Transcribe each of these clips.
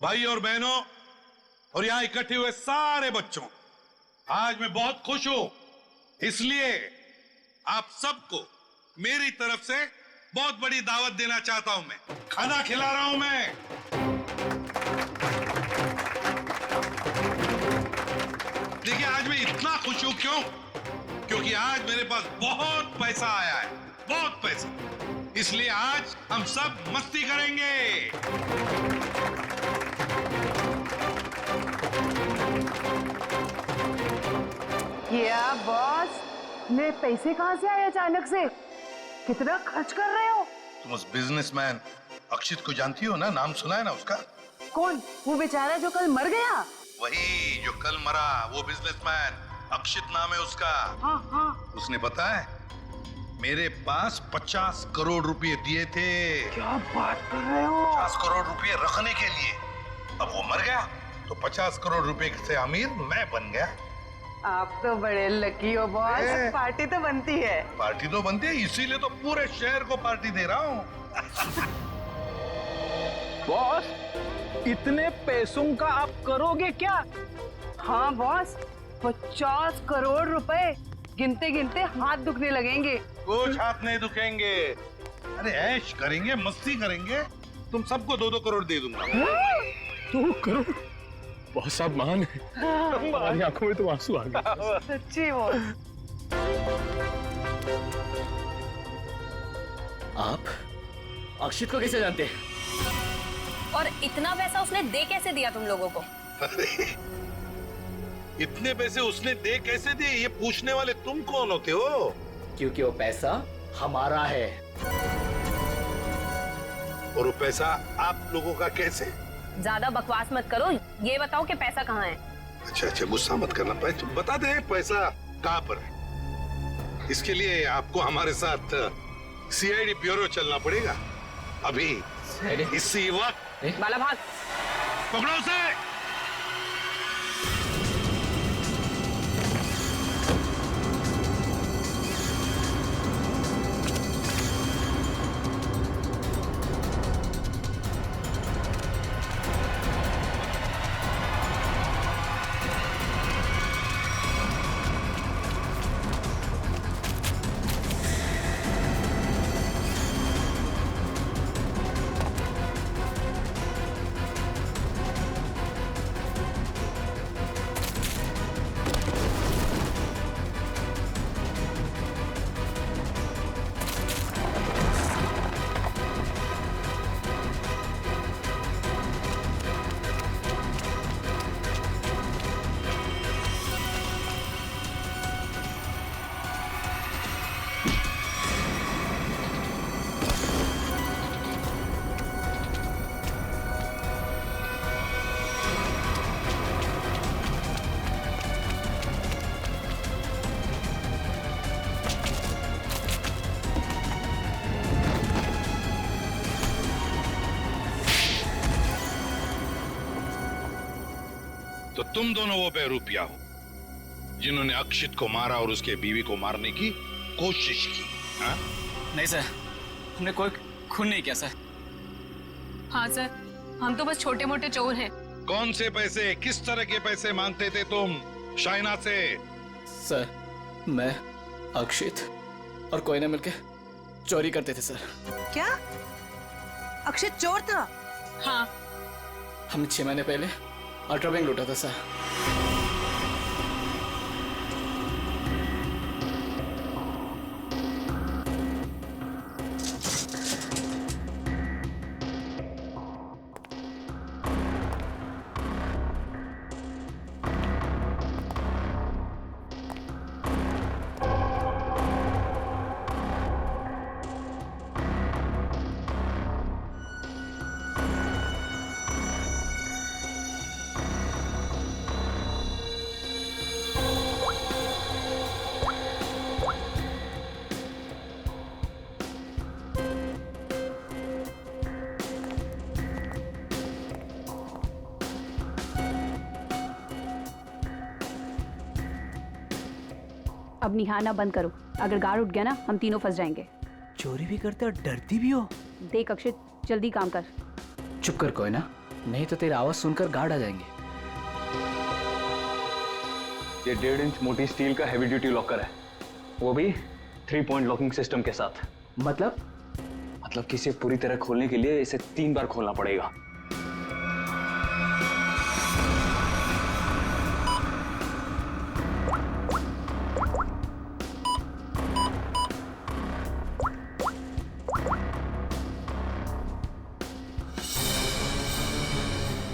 भाई और बहनों और यहां इकट्ठे हुए सारे बच्चों, आज मैं बहुत खुश हूं, इसलिए आप सबको मेरी तरफ से बहुत बड़ी दावत देना चाहता हूं। मैं खाना खिला रहा हूं। मैं देखिए, आज मैं इतना खुश हूं क्यों? क्योंकि आज मेरे पास बहुत पैसा आया है, बहुत पैसा। इसलिए आज हम सब मस्ती करेंगे। क्या बॉस, मेरे पैसे कहाँ से आए अचानक से? कितना खर्च कर रहे हो? तुम उस बिजनेसमैन अक्षित को जानती हो ना? नाम सुना है ना उसका? कौन? वो बेचारा जो कल मर गया? वही जो कल मरा, वो बिजनेसमैन अक्षित नाम है उसका। हाँ हाँ। उसने पता है मेरे पास 50 करोड़ रुपए दिए थे। क्या बात कर रहे हो? 50 करोड़ रुपए रखने के लिए। अब वो मर गया तो 50 करोड़ रुपए से अमीर मैं बन गया। आप तो बड़े लकी हो बॉस। पार्टी तो बनती है। पार्टी तो बनती है, इसीलिए तो पूरे शहर को पार्टी दे रहा हूँ। बॉस, इतने पैसों का आप करोगे क्या? हाँ बॉस, 50 करोड़ रुपए गिनते गिनते हाथ दुखने लगेंगे। कुछ हाथ नहीं दुखेंगे। अरे ऐश करेंगे, मस्ती करेंगे। तुम सबको 2-2 करोड़ दे दूंगा। 2 करोड़? बहुत साहब महान है। हमारी आंखों में तो आंसू आ गए। सच्ची बॉस। आप अक्षित को कैसे जानते हैं? और इतना पैसा उसने दे कैसे दिया तुम लोगों को? अरे इतने पैसे उसने दे कैसे दिए, ये पूछने वाले तुम कौन होते हो? क्योंकि वो पैसा हमारा है। और वो पैसा आप लोगों का कैसे? ज्यादा बकवास मत करो, ये बताओ कि पैसा कहाँ है? अच्छा, गुस्सा मत करना। पैसा बता दे, पैसा कहाँ पर है। इसके लिए आपको हमारे साथ सीआईडी ब्यूरो चलना पड़ेगा अभी, इसी वक्त। बाला भाग। पकड़ो उसे। तो तुम दोनों वो बेरूपिया हो जिन्होंने अक्षित को मारा और उसके बीवी को मारने की कोशिश की। हाँ? नहीं सर, हमने कोई खून नहीं किया सर। हाँ सर, हम तो बस छोटे मोटे चोर हैं। कौन से पैसे, किस तरह के पैसे मांगते थे तुम शाइना से? सर, मैं अक्षित और कोयना मिलके चोरी करते थे सर। क्या? अक्षित चोर था? हाँ। हमने 6 महीने पहले अल्ट्रा बैंक लूटा था सर। अब निहारना बंद करो, अगर गार्ड उठ गया ना हम तीनों फंस जाएंगे। चोरी भी करते और डरती भी हो। देख अक्षित, जल्दी काम कर। चुप कर कोयना, नहीं तो तेरी आवाज सुनकर गार्ड आ जाएंगे। ये 1.5 इंच मोटी स्टील का हैवी ड्यूटी लॉकर है, वो भी 3 पॉइंट लॉकिंग सिस्टम के साथ। मतलब कि इसे पूरी तरह खोलने के लिए इसे 3 बार खोलना पड़ेगा।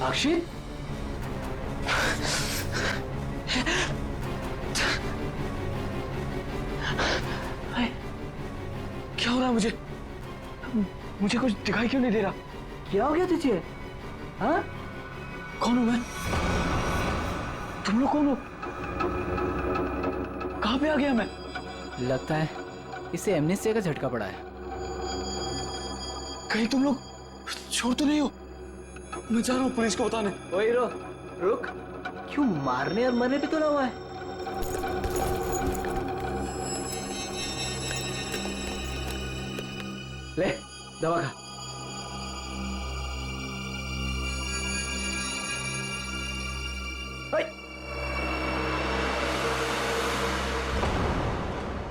अक्षित, क्या हो रहा है मुझे कुछ दिखाई क्यों नहीं दे रहा? क्या हो गया तुझे? हाँ? कौन हूं मैं? तुम लोग कौन हो? कहां पे आ गया मैं? लगता है इसे एमनेस्टिया का झटका पड़ा है। कहीं तुम लोग छोड़ तो नहीं हो? मैं जा रहा हूं पुलिस को बताने। ओए हीरो, रुक। क्यों मारने और मरने पे तुला हुआ है? ले दवा खा।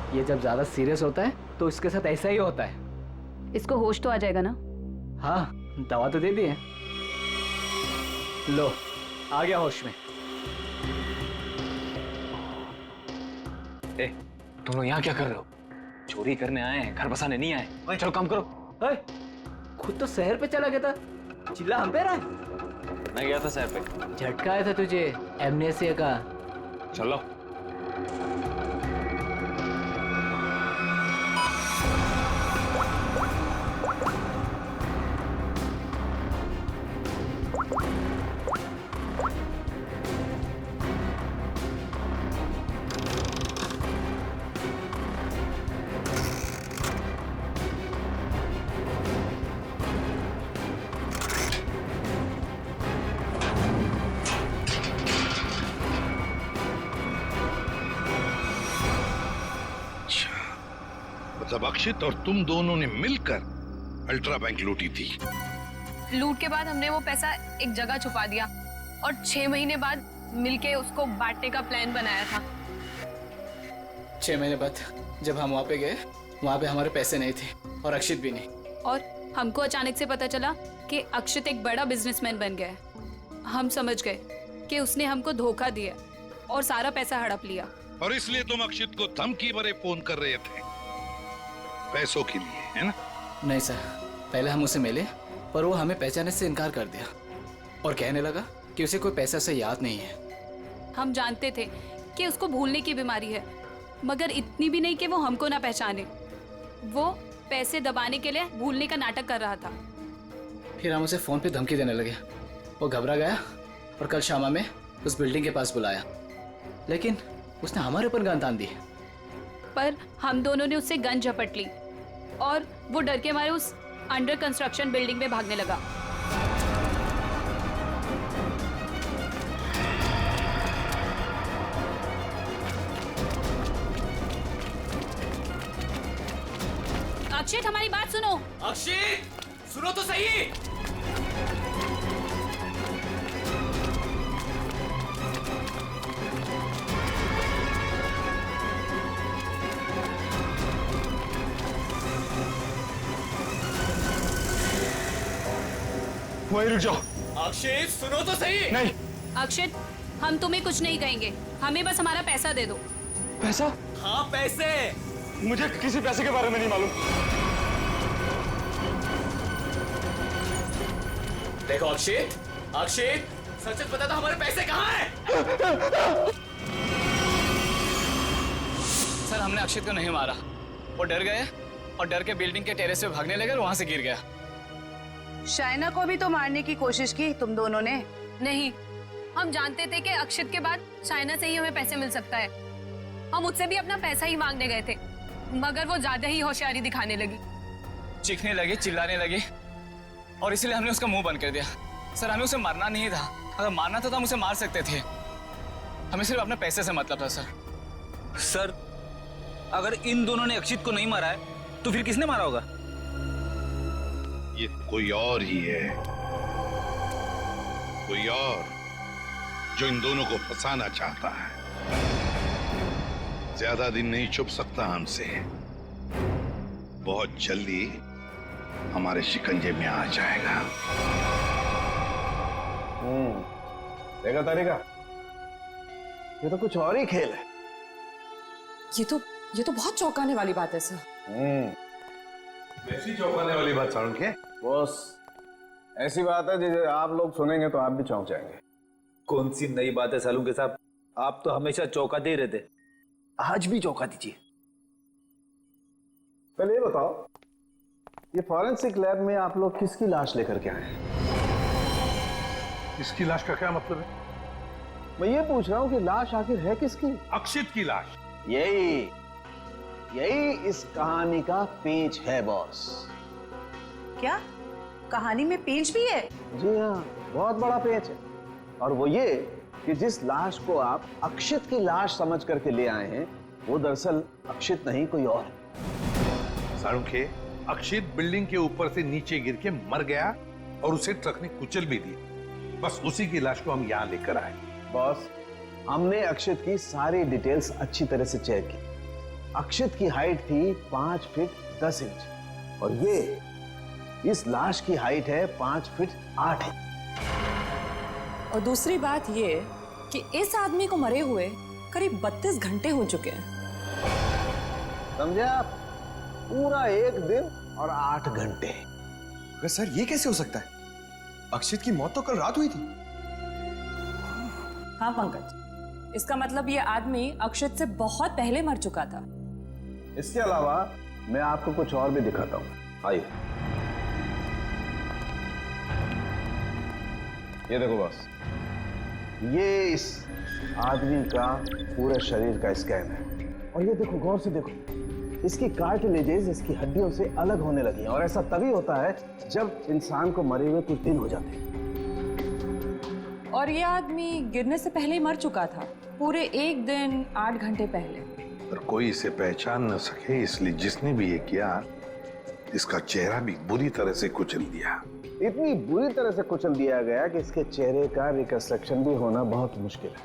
ये जब ज्यादा सीरियस होता है तो इसके साथ ऐसा ही होता है। इसको होश तो आ जाएगा ना? हाँ, दवा तो दे दी है। लो, आ गया होश में। तुम लोग यहाँ क्या कर रहे हो? चोरी करने आए हैं, घर बसाने नहीं आए। चलो काम करो। खुद तो शहर पे चला गया था, चिल्ला हम पे रहा है। मैं गया था शहर पे। झटका आया था तुझे एमनेसिया का। चलो। मतलब अक्षित और तुम दोनों ने मिलकर अल्ट्रा बैंक लूटी थी। लूट के बाद हमने वो पैसा एक जगह छुपा दिया और 6 महीने बाद मिलके उसको बांटने का प्लान बनाया था। 6 महीने बाद जब हम वहाँ पे गए, वहाँ पे हमारे पैसे नहीं थे और अक्षित भी नहीं। और हमको अचानक से पता चला कि अक्षित एक बड़ा बिजनेसमैन बन गया है। हम समझ गए कि उसने हमको धोखा दिया और सारा पैसा हड़प लिया। और इसलिए तुम अक्षित को धमकी भरे फोन कर रहे थे पैसों के लिए, है ना? नहीं सर, पहले हम उसे मिले पर वो हमें पहचानने से इनकार कर दिया और कहने लगा कि उसे कोई पैसा से याद नहीं है। हम जानते थे कि उसको भूलने की बीमारी है, मगर इतनी भी नहीं कि वो हमको ना पहचाने। वो पैसे दबाने के लिए भूलने का नाटक कर रहा था। फिर हम उसे फोन पे धमकी देने लगे। वो घबरा गया और कल शाम में उस बिल्डिंग के पास बुलाया, लेकिन उसने हमारे ऊपर गन तान दी। पर हम दोनों ने उससे गन झपट ली और वो डर के मारे उस अंडर कंस्ट्रक्शन बिल्डिंग में भागने लगा। अक्षित, हमारी बात सुनो। अक्षित, सुनो तो सही। वहीं रुक जाओ। अक्षित, सुनो तो सही। नहीं। अक्षित, हम तुम्हें कुछ नहीं कहेंगे, हमें बस हमारा पैसा दे दो। पैसा? हाँ, पैसे। मुझे किसी पैसे के बारे में नहीं मालूम। देखो अक्षित, सच सच बता दो, हमारे पैसे कहाँ हैं? सर, हमने अक्षित को नहीं मारा। वो डर गए और डर के बिल्डिंग के टेरेस पे भागने लगे और वहां से गिर गया। शाइना को भी तो मारने की कोशिश की तुम दोनों ने। नहीं, हम जानते थे कि अक्षित के बाद चाइना से ही हमें पैसे मिल सकता है। हम उससे भी अपना पैसा ही मांगने गए थे, मगर वो ज्यादा ही होशियारी दिखाने लगी। चीखने लगी, चिल्लाने लगी और इसलिए हमने उसका मुंह बंद कर दिया। सर, हमें उसे मारना नहीं था। अगर मारना था तो हम उसे मार सकते थे। हमें सिर्फ अपने पैसे से मतलब था। सर, अगर इन दोनों ने अक्षित को नहीं मारा है तो फिर किसने मारा होगा? ये कोई और ही है। कोई और जो इन दोनों को फंसाना चाहता है। ज्यादा दिन नहीं छुप सकता हमसे। बहुत जल्दी हमारे शिकंजे में आ जाएगा। देखा तारिका, ये तो कुछ और ही खेल है। ये तो बहुत चौंकाने वाली बात है सर। ऐसी चौंकाने वाली बात सारुण के बॉस, ऐसी बात है जिसे आप लोग सुनेंगे तो आप भी चौंक जाएंगे। कौन सी नई बात है सालू के साहब? आप तो हमेशा चौंकाते ही रहते, आज भी चौंका दीजिए। पहले ये बताओ, ये फॉरेंसिक लैब में आप लोग किसकी लाश लेकर के आए हैं? इसकी लाश का क्या मतलब है? मैं ये पूछ रहा हूँ कि लाश आखिर है किसकी? अक्षित की लाश। यही इस कहानी का पेच है बॉस। क्या कहानी में पेच भी है? जी हाँ, बहुत बड़ा पेच है। और वो ये कि जिस लाश को आप अक्षित की लाश समझ करके ले आए हैं, वो दरअसल अक्षित नहीं, कोई और है। सारुण के, अक्षित बिल्डिंग के ऊपर से नीचे गिर के मर गया और उसे ट्रक ने कुचल भी दिया। बस उसी की लाश को हम यहाँ लेकर आए। बॉस, हमने अक्षित की सारी डिटेल्स अच्छी तरह से चेक की। अक्षित की हाइट थी 5 फीट 10 इंच और इस लाश की हाइट है 5 फीट 8 इंच। और दूसरी बात ये कि इस आदमी को मरे हुए करीब 32 घंटे हो चुके हैं। समझे आप? पूरा 1 दिन और 8 घंटे। अगर सर ये कैसे हो सकता है? अक्षित की मौत तो कल रात हुई थी। हाँ पंकज, इसका मतलब ये आदमी अक्षित से बहुत पहले मर चुका था। इसके अलावा मैं आपको कुछ और भी दिखाता हूं। आइए, ये देखो बॉस, ये इस आदमी का पूरे शरीर का स्कैन है। और ये देखो, गौर से देखो, इसकी कार्टिलेजेस इसकी हड्डियों से अलग होने लगी हैं। और ऐसा तभी होता है जब इंसान को मरे हुए कुछ दिन हो जाते हैं। और ये आदमी गिरने से पहले ही मर चुका था, पूरे 1 दिन 8 घंटे पहले। पर कोई इसे पहचान न सके, इसलिए जिसने भी ये किया, इसका चेहरा भी बुरी तरह से कुचल दिया। इतनी बुरी तरह से कुचल दिया गया कि इसके चेहरे का रिकंस्ट्रक्शन भी होना बहुत मुश्किल है।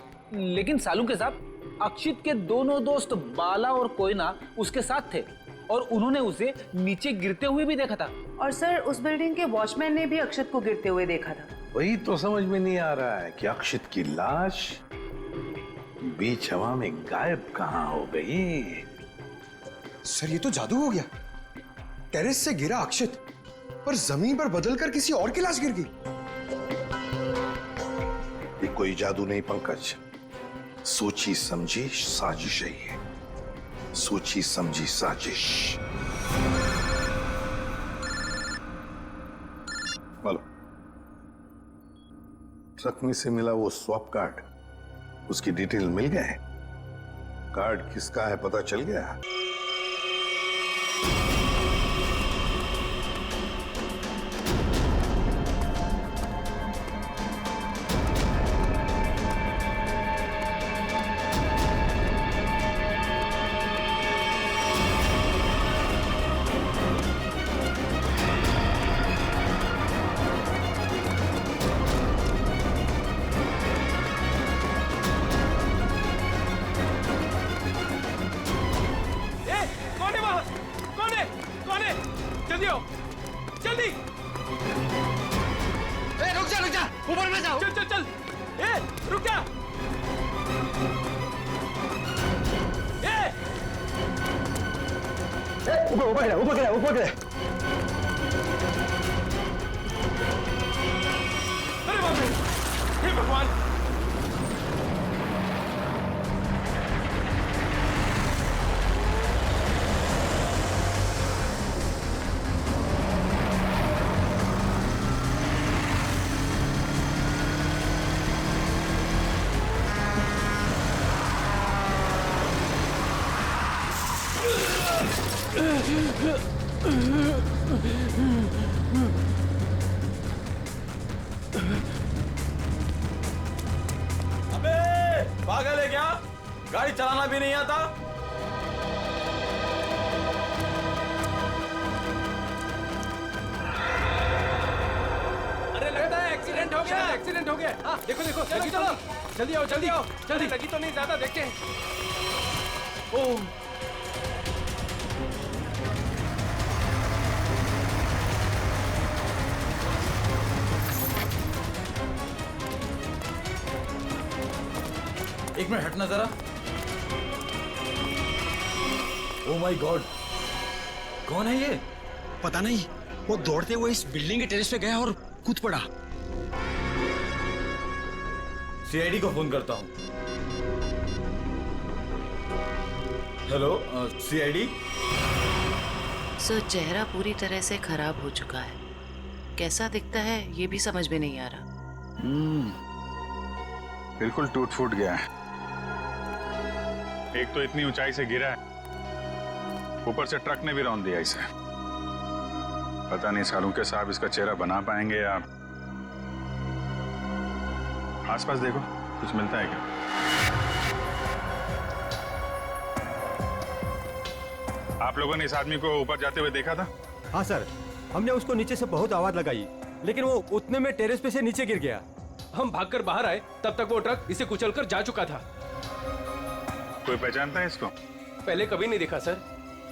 लेकिन सालू के साहब, अक्षित के दोनों दोस्त बाला और कोयना उसके साथ थे और उन्होंने उसे नीचे गिरते हुए भी देखा था। और सर, उस बिल्डिंग के वॉचमैन ने भी अक्षित को गिरते हुए देखा था। वही तो समझ में नहीं आ रहा है कि अक्षित की लाश बीच हवा में गायब कहां हो गई। सर ये तो जादू हो गया। टेरेस से गिरा अक्षित, पर जमीन पर बदलकर किसी और की लाश गिर गई। ये कोई जादू नहीं पंकज, सोची समझी साजिश है ये। सोची समझी साजिश। बोलो, ट्रक में से मिला वो स्वैप कार्ड, उसकी डिटेल मिल गए? कार्ड किसका है पता चल गया? जल्दी! रुक जा, ऊपर में जाओ। चल। रुक जा। ऊपर गिरा। अरे बाप रे! हे भगवान! अबे पागल है क्या? गाड़ी चलाना भी नहीं आता? अरे लगता है एक्सीडेंट हो गया एक्सीडेंट हो गया। हाँ, देखो देखो चलो चलो जल्दी आओ जल्दी आओ जल्दी। लगी तो नहीं ज्यादा देखते हैं। ओह एक मिनट हटना जरा। ओह माय गॉड, कौन है ये? पता नहीं, वो दौड़ते हुए इस बिल्डिंग के टेरेस पे गया और कूद पड़ा। सीआईडी को फोन करता हूं। Hello CID. सर, चेहरा पूरी तरह से खराब हो चुका है। कैसा दिखता है ये भी समझ में नहीं आ रहा। बिल्कुल टूट फूट गया है। एक तो इतनी ऊंचाई से गिरा है, ऊपर से ट्रक ने भी रौंद दिया इसे। पता नहीं सालू के साहब इसका चेहरा बना पाएंगे या। आसपास देखो, कुछ मिलता है क्या? आप लोगों ने इस आदमी को ऊपर जाते हुए देखा था? हाँ सर, हमने उसको नीचे से बहुत आवाज लगाई, लेकिन वो उतने में टेरेस पे से नीचे गिर गया। हम भागकर बाहर आए, तब तक वो ट्रक इसे कुचलकर जा चुका था। कोई पहचानता है इसको? पहले कभी नहीं देखा सर।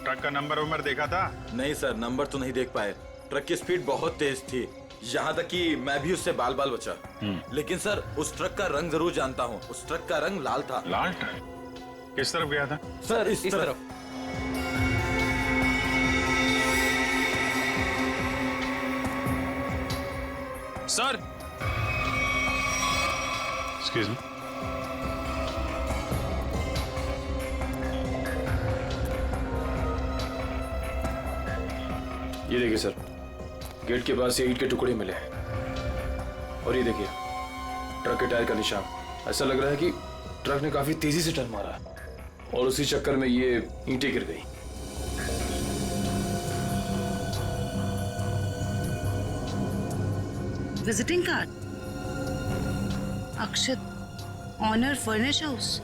ट्रक का नंबर देखा था? नहीं सर, नंबर तो नहीं देख पाए। ट्रक की स्पीड बहुत तेज थी, यहाँ तक कि मैं भी उससे बाल बाल बचा। लेकिन सर, उस ट्रक का रंग जरूर जानता हूँ। उस ट्रक का रंग लाल था। लाल ट्रक? किस तरफ गया था? सर इस तरफ। Sir, excuse me. ये देखिए सर, गेट के पास से ईंट के टुकड़े मिले हैं। और ये देखिए ट्रक के टायर का निशान। ऐसा लग रहा है कि ट्रक ने काफी तेजी से टर्न मारा और उसी चक्कर में ये ईंटें गिर गई। Visiting card, Akshat, owner furnish house.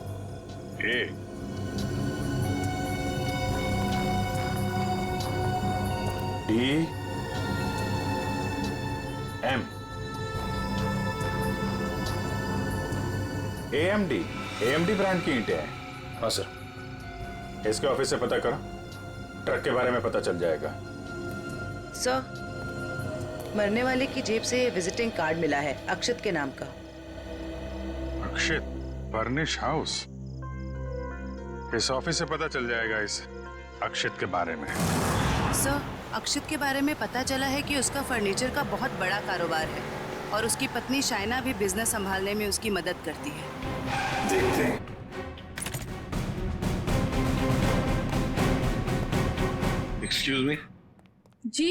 DM AMD brand की ईंटें हैं। हाँ सर। इसके ऑफिस से पता करो, ट्रक के बारे में पता चल जाएगा। सर, मरने वाले की जेब से विजिटिंग कार्ड मिला है, अक्षत के नाम का। अक्षत फर्निश हाउस? इस ऑफिस से पता चल जाएगा इस अक्षत के बारे में। सर, अक्षत के बारे में पता चला है कि उसका फर्नीचर का बहुत बड़ा कारोबार है और उसकी पत्नी शाइना भी बिजनेस संभालने में उसकी मदद करती है। देखते हैं। Excuse me. जी,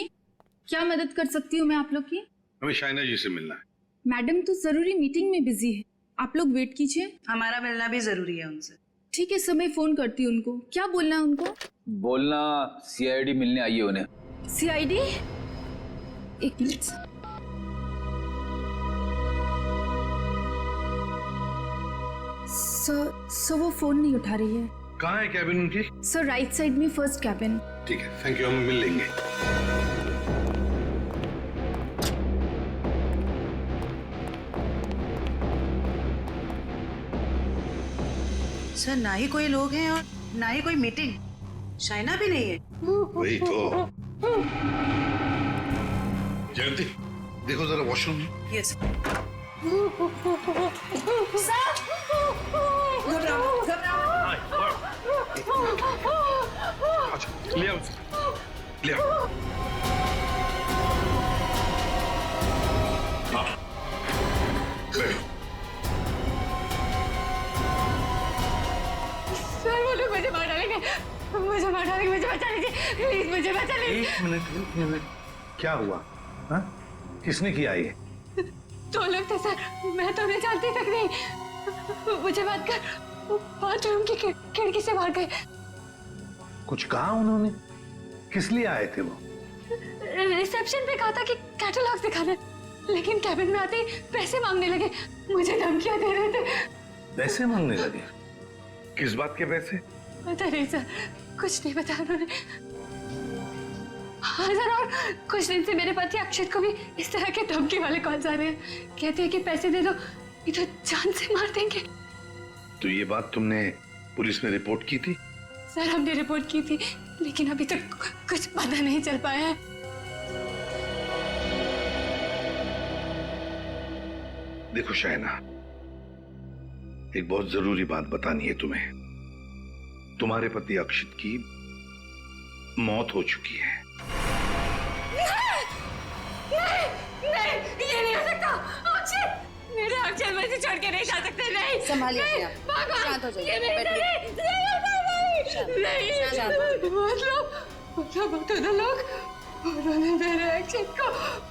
क्या मदद कर सकती हूँ मैं आप लोग की? हमें शाइना जी से मिलना है। मैडम तो जरूरी मीटिंग में बिजी है, आप लोग वेट कीजिए। हमारा मिलना भी जरूरी है उनसे। ठीक है सर, मैं फोन करती हूँ उनको। क्या बोलना है उनको? बोलना सीआईडी मिलने आई है उन्हें। सीआईडी? एक मिनट। सर वो फोन नहीं उठा रही है। कहाँ है कैबिन उनकी? सर राइट साइड में फर्स्ट कैबिन। ठीक है, थैंक यू, हम मिल लेंगे। सर, ना ही कोई लोग हैं और ना ही कोई मीटिंग। शाइना भी नहीं है। वही तो। जयंती, देखो जरा वॉशरूम में। यस। ले आओ, ले आओ। हाँ, बैठो। सर वो लोग मुझे मार डालेंगे, मुझे मार डालेंगे, मुझे बचा लीजिए प्लीज, मुझे बचा लीजिए। एक मिनट, क्या हुआ? हाँ? किसने किया ये? दो लोग थे सर, मैं तो उन्हें जानती तक नहीं। मुझे बात कर बाथरूम की खिड़की से मार गए। कुछ कहा उन्होंने? किस लिए आए थे वो? रिसेप्शन पे कहा था कि कैटलॉग दिखाने, लेकिन कैबिन में आते ही पैसे मांगने लगे, मुझे धमकियां दे रहे थे। पैसे मांगने लगे? किस बात के पैसे? पता नहीं सर, कुछ नहीं बताया उन्होंने। हाँ सर, और कुछ दिन से मेरे पति अक्षत को भी इस तरह के धमकी वाले कॉल्स आ रहे हैं। कहते हैं कि पैसे दे दो नहीं तो जान से मार देंगे। तो ये बात तुमने पुलिस में रिपोर्ट की थी? सर हमने रिपोर्ट की थी, लेकिन अभी तक कुछ पता नहीं चल पाया है। देखो शाइना, एक बहुत जरूरी बात बतानी है तुम्हें। तुम्हारे पति अक्षित की मौत हो चुकी है। नहीं, ये नहीं हो सकता। अक्षत, मेरे अक्षत मुझे छोड़ के नहीं जा सकते। नहीं, संभालिए नहीं, अपने आप। भगवान, शांत हो जाइए, ये मेरे बैठिए। नहीं, मतलब तो लोग उन्होंने मेरे अक्षत को,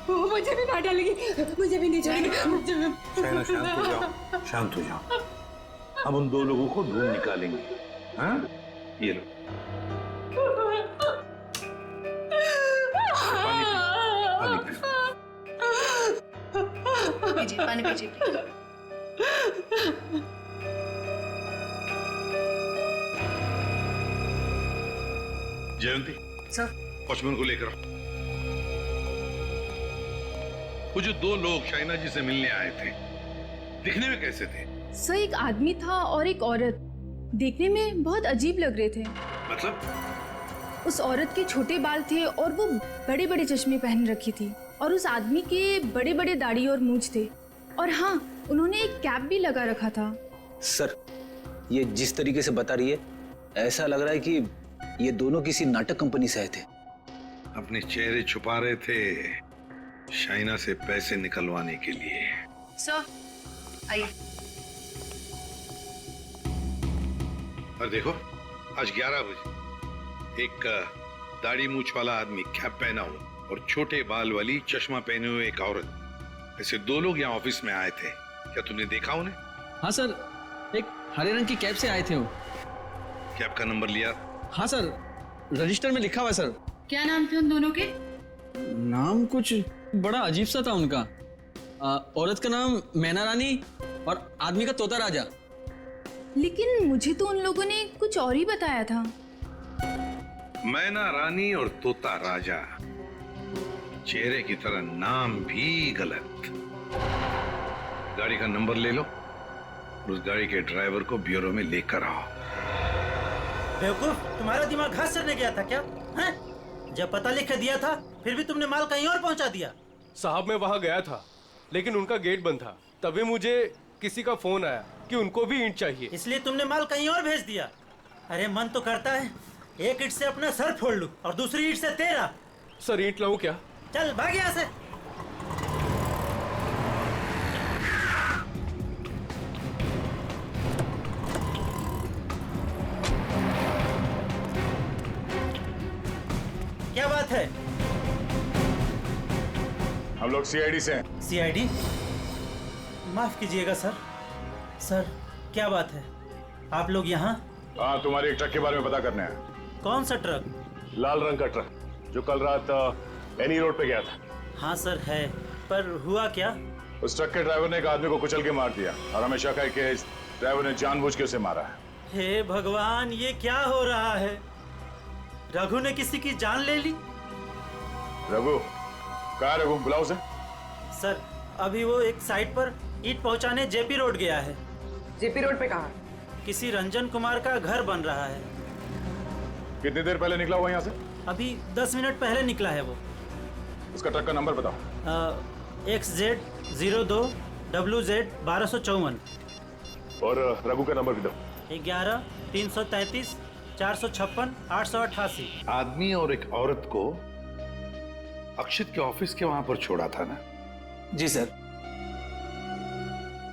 वो मुझे भी मार डालेगी, मुझे भी नहीं छोड़ेगी। शाइना शांत हो जाओ, शांत हो जाओ। हम उन दो लोगों को ढूंढ निकालेंगे। हाँ, ये लो पानी पीजिए, पानी पीजिए। जयंती सर, वॉचमैन को लेकर आओ। वो जो दो लोग शाइना जी से मिलने आए थे, दिखने में कैसे थे? सर एक आदमी था और एक औरत, देखने में बहुत अजीब लग रहे थे। मतलब? उस औरत के छोटे बाल थे और वो बड़े बड़े चश्मे पहन रखी थी, और उस आदमी के बड़े बड़े दाढ़ी और मूंछ थे, और हाँ उन्होंने एक कैप भी लगा रखा था। सर, ये जिस तरीके से बता रही है ऐसा लग रहा है कि ये दोनों किसी नाटक कंपनी से आए थे। अपने चेहरे छुपा रहे थे शाइना से पैसे निकलवाने के लिए। सर आइए। और देखो, आज 11 बजे एक दाढ़ी मूछ वाला आदमी कैप पहना हुआ और छोटे बाल वाली चश्मा पहने हुए एक औरत, ऐसे दो लोग यहाँ ऑफिस में आए थे। क्या तुमने देखा उन्हें? हाँ सर, एक हरे रंग की कैब से आए थे वो। कैब का नंबर लिया? हाँ सर, रजिस्टर में लिखा हुआ है सर। क्या नाम थे उन दोनों के? नाम कुछ बड़ा अजीब सा था उनका। औरत का नाम मैना रानी और आदमी का तोता राजा। लेकिन मुझे तो उन लोगों ने कुछ और ही बताया था। मैना रानी और तोता राजा, चेहरे की तरह नाम भी गलत। गाड़ी का नंबर ले लो, उस गाड़ी के ड्राइवर को ब्यूरो में लेकर आओ। बेवकूफ, तुम्हारा दिमाग घास चढ़ने गया था क्या? हैं? जब पता लिख के दिया था फिर भी तुमने माल कहीं और पहुंचा दिया। साहब मैं वहाँ गया था, लेकिन उनका गेट बंद था। तभी मुझे किसी का फोन आया कि उनको भी ईंट चाहिए, इसलिए तुमने माल कहीं और भेज दिया। अरे मन तो करता है एक ईंट से अपना सर फोड़ लूं और दूसरी ईंट से तेरा। सर ईंट लाऊं क्या? चल भाग यहाँ से। क्या बात है? हम लोग सीआईडी से हैं। सीआईडी? माफ कीजिएगा सर। सर क्या बात है, आप लोग यहाँ? हाँ, तुम्हारे एक ट्रक के बारे में पता करने आया। कौन सा ट्रक? लाल रंग का ट्रक जो कल रात एनी रोड पे गया था। हाँ सर है, पर हुआ क्या? उस ट्रक के ड्राइवर ने एक आदमी को कुचल के मार दिया और हमें शक है कि इस ड्राइवर ने जानबूझ के उसे मारा है। हे भगवान, ये क्या हो रहा है? रघु ने किसी की जान ले ली। रघु? कहाँ है रघु? बुलाओ उसे। सर अभी वो एक साइट पर ईंट पहुंचाने जेपी रोड गया है। जेपी रोड पे कहाँ? किसी रंजन कुमार का घर बन रहा है। कितनी देर पहले निकला हुआ यहाँ से? अभी 10 मिनट पहले निकला है वो। उसका ट्रक का नंबर बताओ। XZ02 WZ 1254। और रघु का नंबर भी दो। 11 333 456 888। आदमी और एक औरत को अक्षित के ऑफिस के वहां पर छोड़ा था ना? जी सर।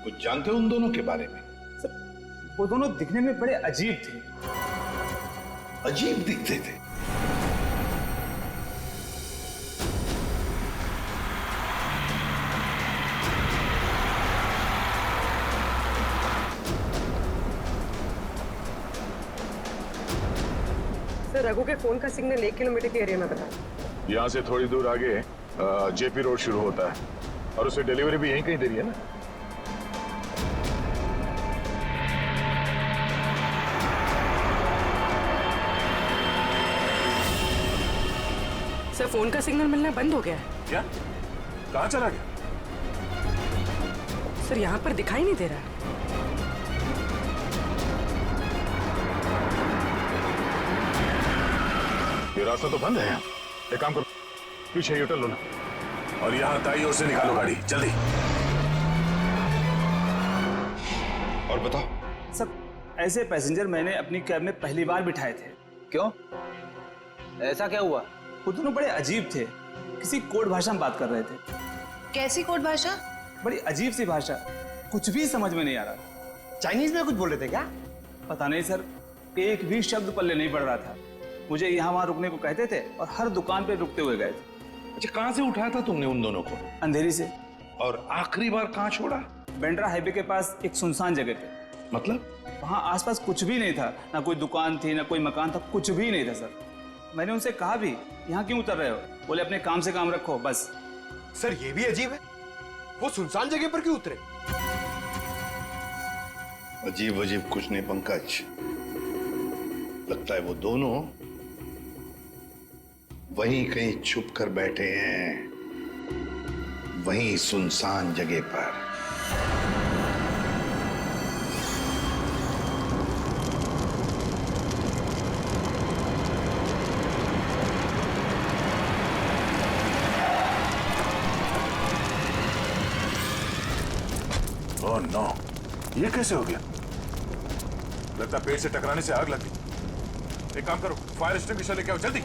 कुछ जानते हो उन दोनों के बारे में? वो दोनों दिखने में बड़े अजीब थे। अजीब दिखते थे? सर रघु के फोन का सिग्नल 1 किलोमीटर के एरिया में बता। यहाँ से थोड़ी दूर आगे जेपी रोड शुरू होता है और उसे डिलीवरी भी यहीं कहीं दे रही है ना। सर फोन का सिग्नल मिलना बंद हो गया है। क्या? कहाँ चला गया? सर यहाँ पर दिखाई नहीं दे रहा है। ये रास्ता तो बंद है। एक काम करो, पीछे यूटर्न लो ना, और यहाँ दाईं ओर से निकालो गाड़ी, जल्दी। और बताओ सर, ऐसे पैसेंजर मैंने अपनी कैब में पहली बार बिठाए थे। क्यों? ऐसा क्या हुआ? वो दोनों बड़े अजीब थे, किसी कोड भाषा में बात कर रहे थे। कैसी कोड भाषा? बड़ी अजीब सी भाषा, कुछ भी समझ में नहीं आ रहा। चाइनीज में कुछ बोल रहे थे क्या? पता नहीं सर, एक भी शब्द पल्ले नहीं पड़ रहा था। मुझे यहाँ वहाँ रुकने को कहते थे और हर दुकान पे रुकते हुए गए थे। अच्छा, कहाँ से उठाया था तुमने उन दोनों को? अंधेरी से। और आखिरी बार कहाँ छोड़ा? बेंड्रा हाईवे के पास एक सुनसान जगह पे। मतलब? वहाँ आसपास कुछ भी नहीं था, ना कोई दुकान थी ना कोई मकान था, कुछ भी नहीं था सर। मैंने उनसे कहा भी, यहाँ क्यों उतर रहे हो? बोले अपने काम से काम रखो बस। सर ये भी अजीब है, वो सुनसान जगह पर क्यों उतरे? अजीब अजीब कुछ नहीं पंकज, लगता है वो दोनों वहीं कहीं छुप कर बैठे हैं, वहीं सुनसान जगह पर। ओह नो, ये कैसे हो गया? लगता पेड़ से टकराने से आग लग गई। एक काम करो, फायर एक्सटिंग्विशर लेके आओ जल्दी।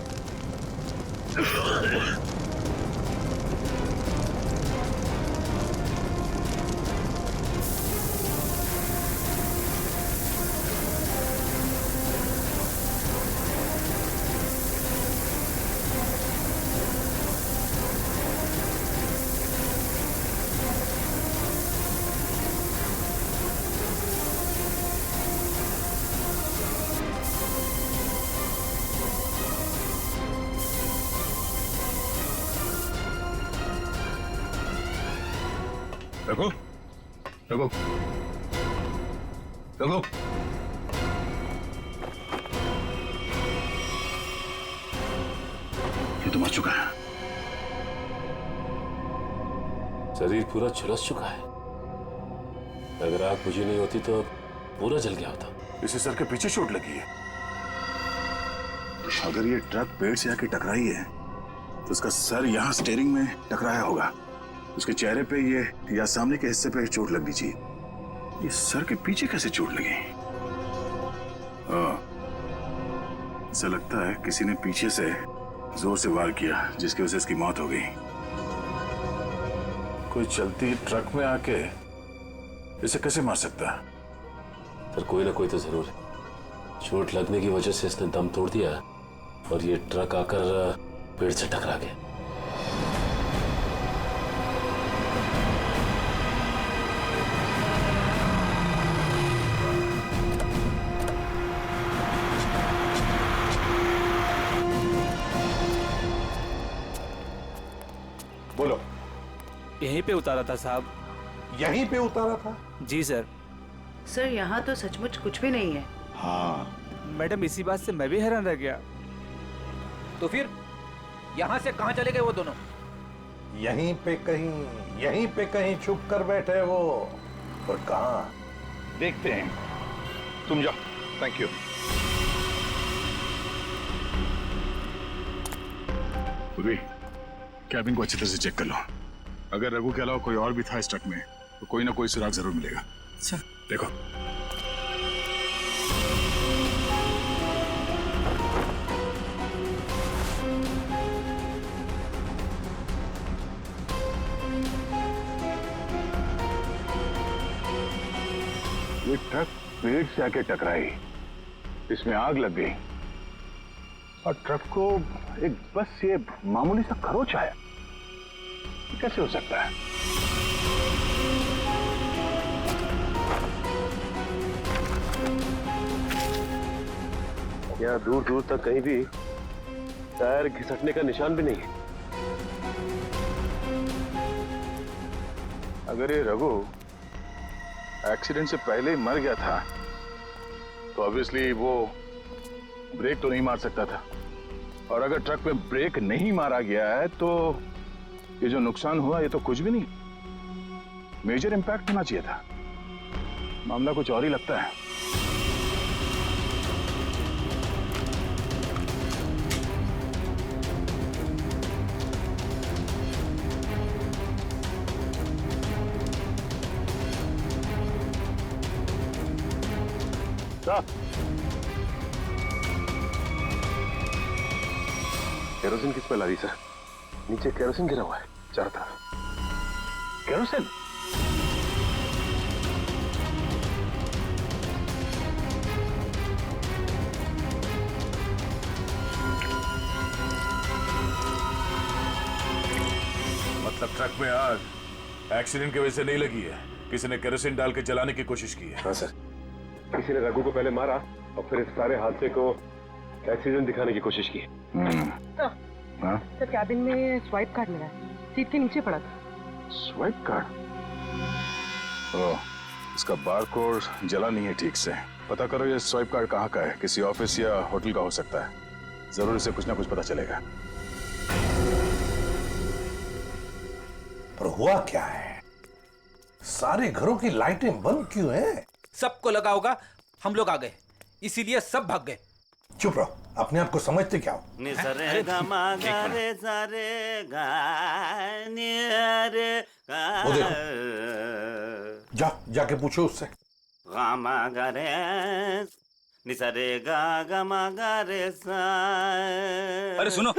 रघु, रघु, रघु, ये तो मर चुका है। शरीर पूरा झुलस चुका है। अगर आग बुझी नहीं होती तो पूरा जल गया होता। इसे सर के पीछे चोट लगी है। अगर ये ट्रक पेड़ से आके टकराई है तो उसका सर यहाँ स्टीयरिंग में टकराया होगा। उसके चेहरे पे ये या सामने के हिस्से पे चोट लगनी चाहिए। ये सर के पीछे कैसे चोट लगी? ऐसा लगता है किसी ने पीछे से जोर से वार किया, जिसकी वजह से इसकी मौत हो गई। कोई चलती ट्रक में आके इसे कैसे मार सकता है? सर कोई ना कोई तो जरूर है। चोट लगने की वजह से इसने दम तोड़ दिया और ये ट्रक आकर पेड़ से टकरा गया। बोलो। यहीं पे उतारा था साहब। यहीं पे उतारा था? जी सर। सर यहाँ तो सचमुच कुछ भी नहीं है। हाँ मैडम, इसी बात से मैं भी हैरान रह गया। तो फिर यहाँ से कहाँ चले गए वो दोनों? यहीं पे कहीं छुप कर बैठे वो। और कहाँ देखते हैं। तुम जाओ। Thank you. पूर्वी, कैबिन को अच्छी तरह से चेक कर लो। अगर रघु के अलावा कोई और भी था इस ट्रक में तो कोई ना कोई सुराग जरूर मिलेगा। अच्छा देखो। ये ट्रक पेड़ से आके टकराई, इसमें आग लग गई और ट्रक को एक बस ये मामूली सा खरोच आया। कैसे हो सकता है? यहाँ दूर दूर तक कहीं भी टायर घिसटने का निशान भी नहीं है। अगर ये रघु एक्सीडेंट से पहले ही मर गया था तो ऑब्वियसली वो ब्रेक तो नहीं मार सकता था। और अगर ट्रक में ब्रेक नहीं मारा गया है तो ये जो नुकसान हुआ ये तो कुछ भी नहीं, मेजर इंपैक्ट होना चाहिए था। मामला कुछ और ही लगता है। केरोसिन किस पे ला रही सर? नीचे केरोसिन गिरा हुआ है चारों तरफ। केरोसिन? मतलब ट्रक में आग एक्सीडेंट की वजह से नहीं लगी है, किसी ने केरोसिन डाल के जलाने की कोशिश की है। हाँ सर, किसी ने रघु को पहले मारा और फिर इस सारे हादसे को एक्सीडेंट दिखाने की कोशिश की। हाँ? सर कैबिन में स्वाइप कार्ड मिला है, सीट के नीचे पड़ा था। Swipe card? ओह, इसका बारकोड जला नहीं है ठीक से। पता करो ये स्वाइप कार्ड कहाँ का है, किसी ऑफिस या होटल का हो सकता है। जरूर इसे कुछ ना कुछ पता चलेगा। पर हुआ क्या है? सारे घरों की लाइटें बंद क्यों हैं? सबको लगा होगा हम लोग आ गए, इसीलिए सब भाग गए। चुप रहो, अपने आप को समझते क्या हो? वो देखो, जाके पूछो उससे। अरे सुनो,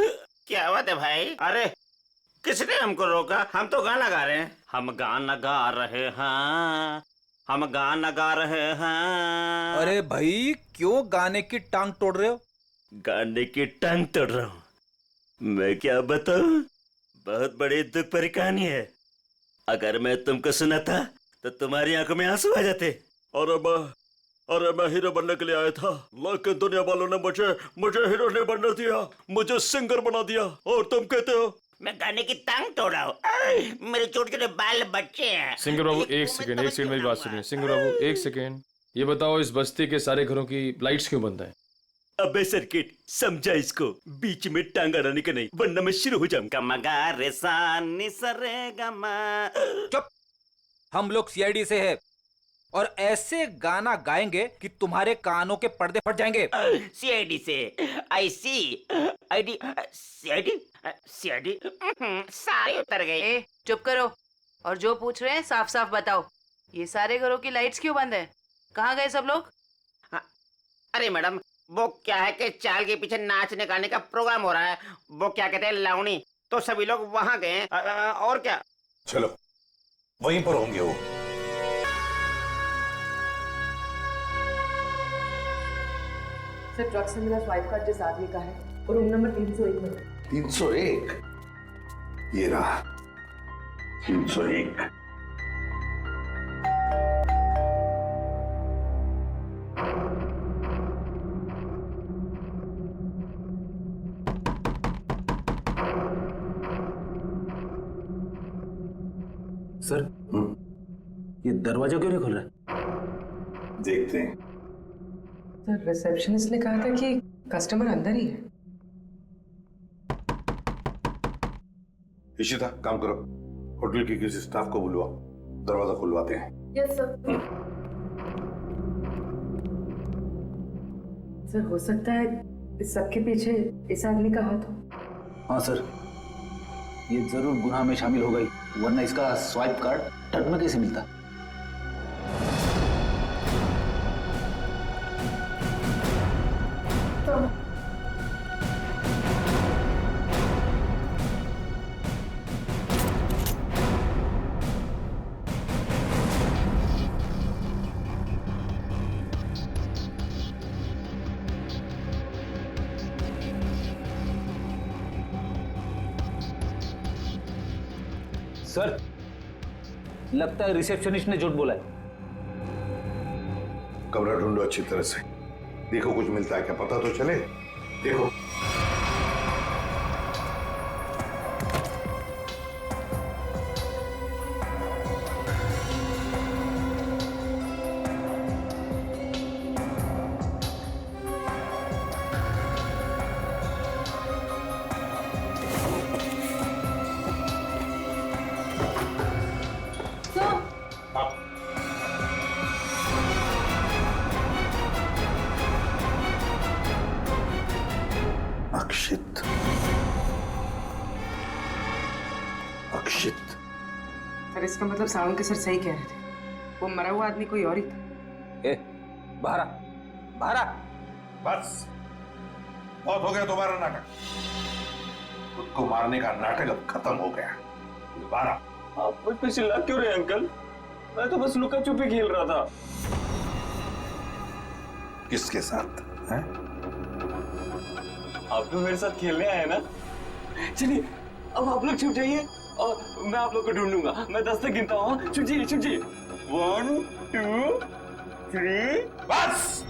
क्या बात है भाई? अरे किसने हमको रोका? हम तो गाना गा रहे हैं। हम गाना गा रहे हैं, हम गाना गा रहे हैं। अरे भाई क्यों गाने की टांग तोड़ रहे हो? गाने की टांग तोड़ रहा हूँ? मैं क्या बताऊं, बहुत बड़ी दुख भरी कहानी है। अगर मैं तुमको सुनाता तो तुम्हारी आंखों में आंसू आ जाते। अरे मैं हीरो बनने के लिए आया था, लेकिन दुनिया वालों ने मुझे हीरो नहीं बनने दिया, मुझे सिंगर बना दिया। और तुम कहते हो मैं गाने की टांग तोड़ रहा हूँ? मेरे छोटे छोटे बाल बच्चे हैं। सिंगर बाबू एक सेकंड मेरी बात सुनिए। सिंगर बाबू एक सेकंड, ये बताओ इस बस्ती के सारे घरों की लाइट्स क्यों बंद है? अबे सर्किट, समझा इसको, बीच में टांग अड़ाने का नहीं, वरना मैं शुरू हो जाऊंगा। मगा रे सा नि सा रे गा मा। चुप, हम लोग सीआईडी से है और ऐसे गाना गाएंगे कि तुम्हारे कानों के पर्दे फट जाएंगे। सीआईडी से? आई सी आईडी सीआईडी सीआईडी सारे उतर गए। चुप करो और जो पूछ रहे हैं साफ साफ बताओ। ये सारे घरों की लाइट्स क्यों बंद है? कहाँ गए सब लोग? अरे मैडम, वो क्या है कि चाल के पीछे नाचने गाने का प्रोग्राम हो रहा है, वो क्या कहते हैं लावणी, तो सभी लोग वहाँ गए। और क्या? चलो वहीं पर होंगे वो। सर ट्रक से मिला स्वाइप कार्ड जिस आदमी का है, और रूम नंबर 301 में। 301? ये रहा 301। सर ये दरवाजा क्यों नहीं खुल रहा? देखते हैं। सर रिसेप्शनिस्ट ने कहा था कि कस्टमर अंदर ही है। इशिता काम करो, होटल के किसी स्टाफ को बुलवाओ, दरवाजा खुलवाते हैं। Yes sir. सर हो सकता है इस सबके पीछे इस आदमी का हाथ हो। हाँ सर, ये जरूर गुनाह में शामिल हो गई, वरना इसका स्वाइप कार्ड ट्रक में कैसे मिलता? सर लगता है रिसेप्शनिस्ट ने झूठ बोला है। कमरा ढूंढो अच्छी तरह से, देखो कुछ मिलता है क्या, पता तो चले। देखो इसका मतलब सावंत के सर सही कह रहे थे, वो मरा हुआ आदमी कोई और ही था। बाहर आ, बाहर आ। बस बहुत हो गया तुम्हारा नाटक। खुद को मारने का नाटक अब खत्म हो गया। दोबारा आप मुझ पे चिल्ला क्यों रहे अंकल? मैं तो बस लुका छुपी खेल रहा था। किसके साथ हैं? आप तो मेरे साथ खेलने आए ना। चलिए अब आप लोग छुप जाइए और मैं आप लोग को ढूंढूंगा। मैं 10 तक गिनता हूँ। छुप जाइए, छुप जाइए। 1 2 3। बस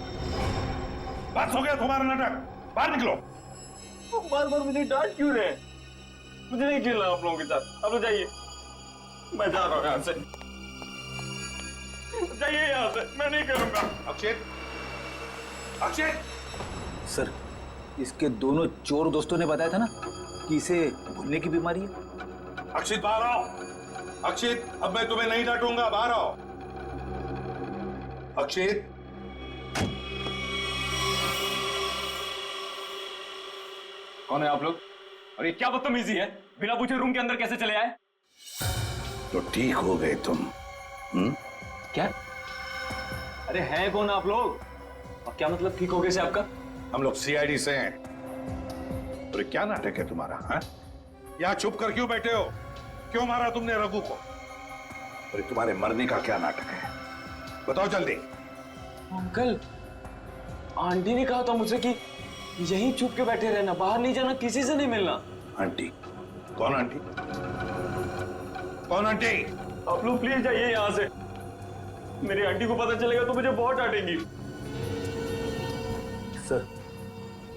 बस हो गया तुम्हारा नाटक। बाहर निकलो। बार बार मुझे डांट क्यों रहे? मुझे नहीं खेलना आप लोगों के साथ। आप लोग जाइए, मैं जा रहा हूँ यहाँ से। जाइए यहाँ से, मैं नहीं करूंगा। अक्षित, अक्षित। सर, इसके दोनों चोर दोस्तों ने बताया था ना कि इसे भूलने की बीमारी है। अक्षित बाहर आओ। अक्षित, अब मैं तुम्हें नहीं डांटूंगा, बाहर आओ। अक्षित। कौन है आप लोग? और ये क्या बदतमीजी है? बिना पूछे रूम के अंदर कैसे चले आए? तो ठीक हो गए तुम। क्या? अरे हैं कौन आप लोग? और क्या मतलब ठीक हो गए से आपका? हम लोग सीआईडी से हैं। और क्या नाटक है तुम्हारा? हैं? यहाँ चुप कर क्यों बैठे हो? क्यों मारा तुमने रघु को? और तुम्हारे मरने का क्या नाटक है? बताओ जल्दी। अंकल, आंटी ने कहा था मुझसे कि यहीं चुप के बैठे रहना, बाहर नहीं जाना, किसी से नहीं मिलना। आंटी? कौन आंटी? कौन आंटी? आप लोग प्लीज जाइए यहाँ से। मेरी आंटी को पता चलेगा तो मुझे बहुत डांटेंगी। सर,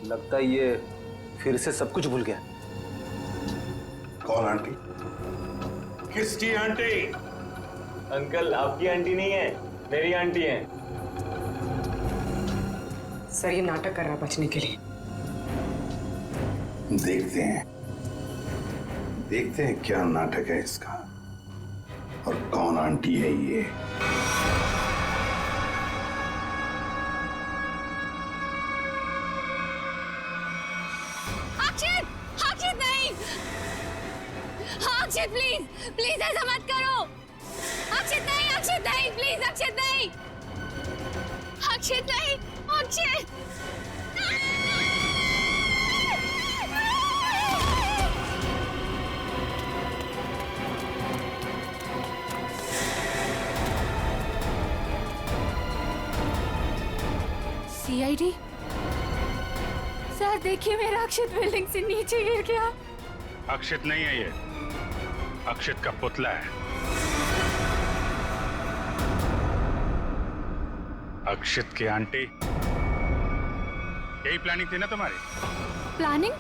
लगता है ये फिर से सब कुछ भूल गया। कौन आंटी? किसकी आंटी? अंकल, आपकी आंटी नहीं है, मेरी आंटी है। सर ये नाटक कर रहा बचने के लिए। देखते हैं क्या नाटक है इसका और कौन आंटी है ये। अक्षित, अक्षित नहीं। अक्षित प्लीज, प्लीज ऐसा मत करो। अक्षित नहीं, अक्षित नहीं, प्लीज अक्षित नहीं, अक्षित नहीं, अक्षित। सीआईडी? सर देखिए, मेरा अक्षित बिल्डिंग से नीचे गिर गया। अक्षित नहीं है ये, अक्षित का पुतला है। अक्षित की आंटी। यही प्लानिंग थी ना तुम्हारी? प्लानिंग?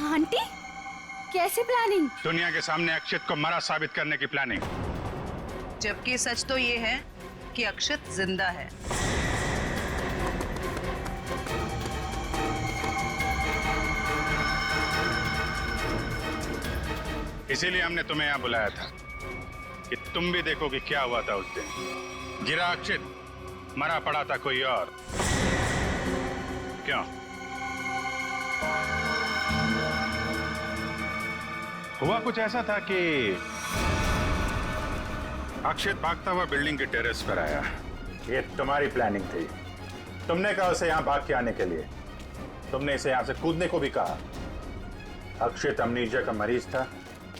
आंटी? कैसे प्लानिंग? दुनिया के सामने अक्षित को मरा साबित करने की प्लानिंग। जबकि सच तो ये है कि अक्षित जिंदा है। इसीलिए हमने तुम्हें यहाँ बुलाया था कि तुम भी देखो कि क्या हुआ था उस दिन। गिरा अक्षित, मरा पड़ा था कोई और। क्यों? हुआ कुछ ऐसा था कि अक्षित भागता हुआ बिल्डिंग के टेरेस पर आया। ये तुम्हारी प्लानिंग थी। तुमने कहा उसे यहाँ भाग के आने के लिए। तुमने इसे यहाँ से कूदने को भी कहा। अक्षित अमनीजिया का मरीज था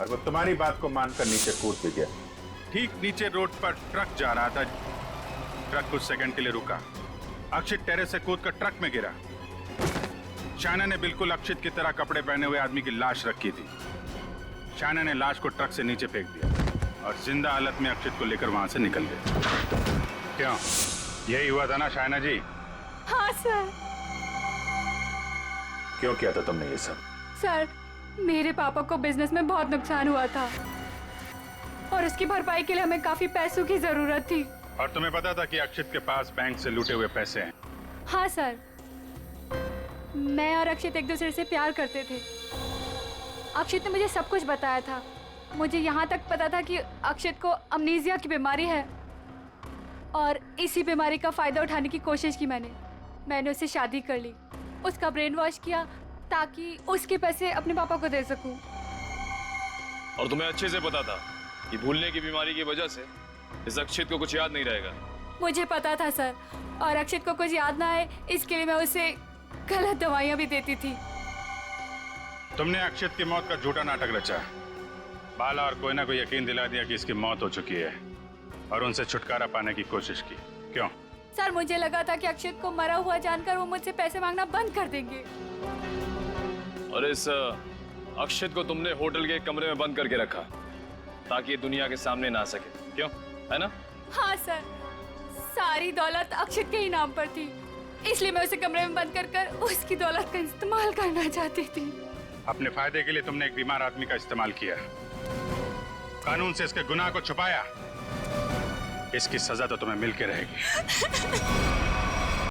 और वो तुम्हारी बात को मानकर नीचे कूद भी गया। ठीक नीचे रोड पर ट्रक जा रहा था। ट्रक कुछ सेकंड के लिए रुका। अक्षित टेरेस से कूदकर ट्रक में गिरा। शायना ने बिल्कुल अक्षित की तरह कपड़े पहने हुए आदमी की लाश रखी थी। शायना ने लाश को ट्रक से नीचे फेंक दिया और जिंदा हालत में अक्षित को लेकर वहां से निकल गए। क्यों? यही हुआ था ना शायना जी? हाँ सर। क्यों किया था तुमने ये सब? सर, मेरे पापा को बिजनेस में बहुत नुकसान हुआ था और उसकी भरपाई के लिए हमें काफी पैसों की जरूरत थी। और तुम्हें पता था कि अक्षित के पास बैंक से लूटे हुए पैसे हैं? हाँ सर, मैं और अक्षित एक दूसरे से प्यार करते थे। अक्षित ने मुझे सब कुछ बताया था। मुझे यहाँ तक पता था कि अक्षित को अमनीजिया की बीमारी है और इसी बीमारी का फायदा उठाने की कोशिश की मैंने उससे शादी कर ली, उसका ब्रेन वॉश किया ताकि उसके पैसे अपने पापा को दे सकूं। और तुम्हें अच्छे से पता था कि भूलने की बीमारी की वजह से इस अक्षित को कुछ याद नहीं रहेगा। मुझे पता था सर, और अक्षित को कुछ याद ना आए इसके लिए मैं उसे गलत दवाइयाँ भी देती थी। तुमने अक्षित की मौत का झूठा नाटक रचा। बाला और कोयना को यकीन दिला दिया कि इसकी मौत हो चुकी है और उनसे छुटकारा पाने की कोशिश की। क्यों? सर मुझे लगा था कि अक्षित को मरा हुआ जानकर वो मुझसे पैसे मांगना बंद कर देंगे। और इस अक्षित को तुमने होटल के कमरे में बंद करके रखा ताकि ये दुनिया के सामने ना आ सके, क्यों? है ना? हाँ सर, सारी दौलत अक्षित के ही नाम पर थी, इसलिए मैं उसे कमरे में बंद कर उसकी दौलत का इस्तेमाल करना चाहती थी। अपने फायदे के लिए तुमने एक बीमार आदमी का इस्तेमाल किया, कानून से इसके गुनाह को छुपाया। इसकी सजा तो तुम्हें मिल के रहेगी।